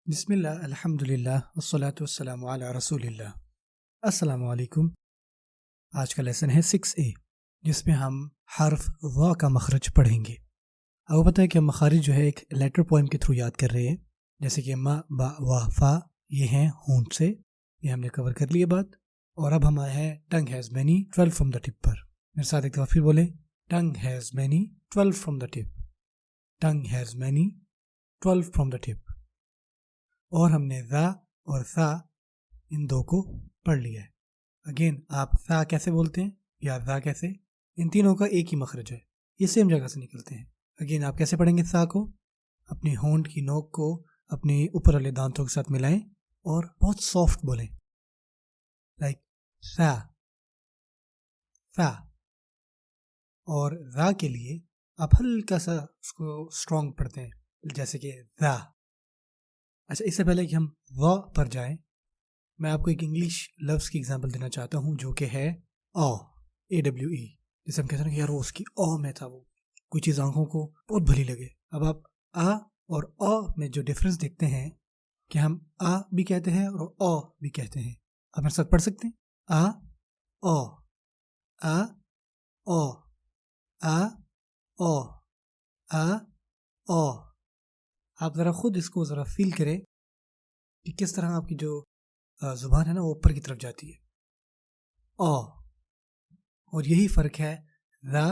بسم اللہ الحمد للہ والصلاة والسلام علی رسول اللہ۔ السلام علیکم۔ آج کا لیسن ہے 6A، جس میں ہم حرف وا کا مخرج پڑھیں گے۔ آپ کو پتہ ہے کہ ہم مخارج جو ہے ایک لیٹر پوائم کے تھرو یاد کر رہے ہیں، جیسے کہ ما با وا فا، یہ ہیں ہونٹ سے، یہ ہم نے کور کر لیے بات۔ اور اب ہم آئے ہیں tongue has many 12 from the tip پر۔ میرے ساتھ ایک دفعہ پھر بولیں، tongue has many 12 from the tip, tongue has many 12 from the tip. اور ہم نے ذا اور ثا ان دو کو پڑھ لیا ہے۔ اگین آپ ثا کیسے بولتے ہیں یا ذا کیسے، ان تینوں کا ایک ہی مخرج ہے، یہ سیم جگہ سے نکلتے ہیں۔ اگین آپ کیسے پڑھیں گے ثا کو، اپنی ہونٹ کی نوک کو اپنے اوپر والے دانتوں کے ساتھ ملائیں اور بہت سافٹ بولیں، لائک ثا ثا۔ اور ذا کے لیے آپ ہلکا سا اس کو اسٹرانگ پڑھتے ہیں، جیسے کہ ذا۔ اچھا، اس سے پہلے کہ ہم وا پر جائیں، میں آپ کو ایک انگلش لفظ کی اگزامپل دینا چاہتا ہوں، جو کہ ہے AWE، جسے ہم کہتے ہیں کہ یار وہ اس کی میں تھا، وہ کوئی چیز آنکھوں کو بہت بھلی لگے۔ اب آپ اور میں جو ڈفرینس دیکھتے ہیں کہ ہم بھی کہتے ہیں اور بھی کہتے ہیں۔ آپ میرے ساتھ پڑھ سکتے ہیں، آپ ذرا خود اس کو ذرا فیل کریں کہ کس طرح آپ کی جو زبان ہے نا وہ اوپر کی طرف جاتی ہے، اور یہی فرق ہے ذا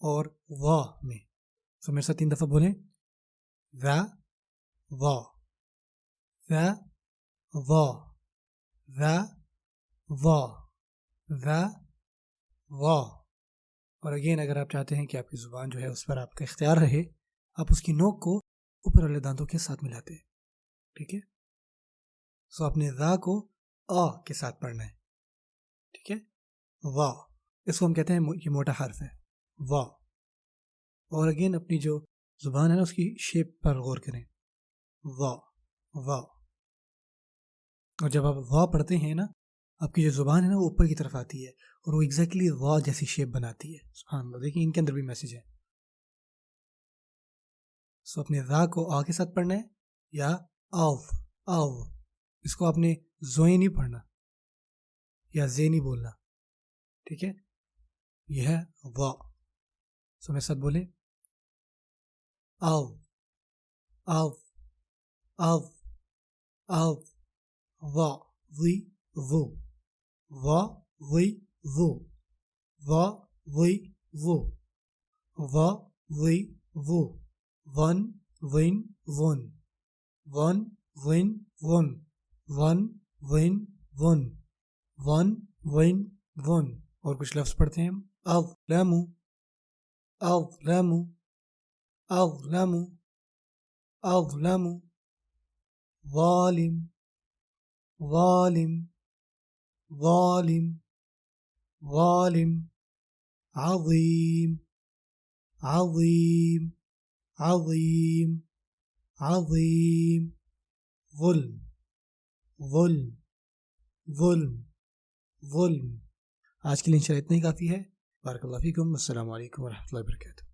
اور وا میں۔ سو میرے ساتھ 3 دفعہ بولیں، ذا وا، ذا وا، ذا وا، ذا وا۔ اور اگین اگر آپ چاہتے ہیں کہ آپ کی زبان جو ہے اس پر آپ کا اختیار رہے، آپ اس کی نوک کو اوپر والے دانتوں کے ساتھ ملاتے ہیں، ٹھیک ہے؟ سو اپنے ذا کو کے ساتھ پڑھنا ہے، ٹھیک ہے؟ وا، اس کو ہم کہتے ہیں یہ موٹا حرف ہے، وا۔ اور اگین اپنی جو زبان ہے نا اس کی شیپ پر غور کریں، وا وا۔ اور جب آپ وا پڑھتے ہیں نا، آپ کی جو زبان ہے نا وہ اوپر کی طرف آتی ہے اور وہ ایگزیکٹلی وا جیسی شیپ بناتی ہے۔ سبحان اللہ، دیکھیں ان کے اندر بھی میسج ہے۔ سو اپنے ذا کو کے ساتھ پڑھنا ہے، یا آو، اس کو آپ نے زوئیں نہیں پڑھنا یا زے نہیں بولنا، ٹھیک ہے؟ یہ ہے وا۔ سو میرے ساتھ بولیں، آو آو آو آو، وا وی وہ، وا وی وہ، وا وی وہ، وا وی وہ، one when one, one when one, one when one, one when one. اور کچھ لفظ پڑھتے ہیں ہم، اظلم، اظلم، اظلم، اظلم، ظالم، ظالم، ظالم، ظالم، عظیم، عظیم، عظیم، عظیم، ظلم، ظلم، ظلم، ظلم۔ آج کے لیے انشاءاللہ اتنا ہی کافی ہے۔ بارک اللہ فیکم، السلام علیکم ورحمۃ اللہ وبرکاتہ۔